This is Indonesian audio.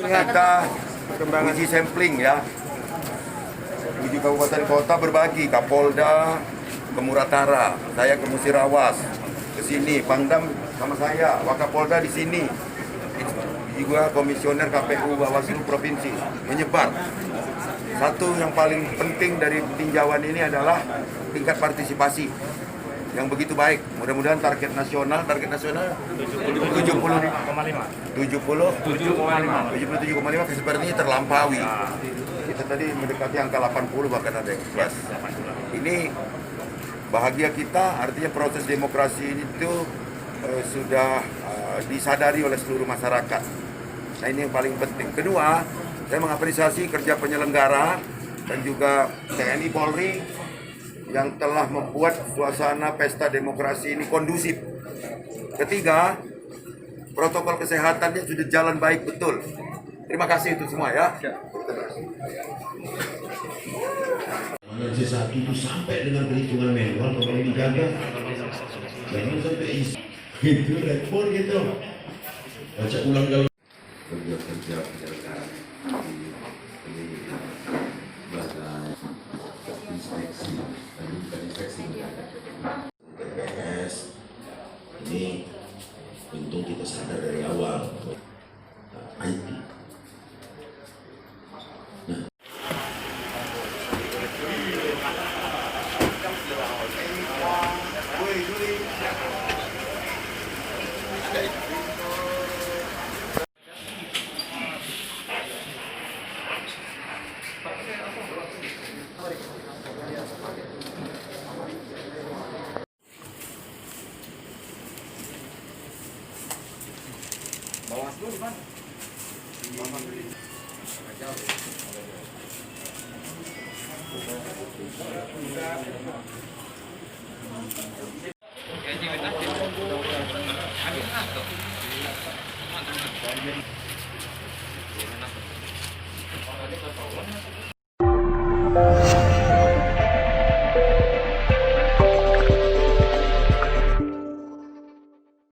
kita uji sampling ya. 7 kabupaten kota berbagi, Kapolda ke Muratara, saya ke Musirawas, ke sini, Pangdam sama saya, Wakapolda di sini, juga komisioner KPU Bawaslu Provinsi, menyebar. Satu yang paling penting dari tinjauan ini adalah tingkat partisipasi yang begitu baik. Mudah-mudahan target nasional 77,5 sepertinya terlampaui. Kita tadi mendekati angka 80 bahkan ada yang plus. Ini bahagia kita, artinya proses demokrasi itu sudah disadari oleh seluruh masyarakat. Nah ini yang paling penting. Kedua, saya mengapresiasi kerja penyelenggara dan juga TNI Polri yang telah membuat suasana pesta demokrasi ini kondusif. Ketiga, protokol kesehatannya sudah jalan baik betul. Terima kasih untuk semua ya. C1 itu sampai dengan perhitungan manual kalau dijaga. Jangan sampai itu repot gitu. Baca ulang kalau kerja penyelenggara ini badan inspeksi tadi bukan inspeksi TPS ini untung kita sadar dari awal IT. Bawaslu di mana? Di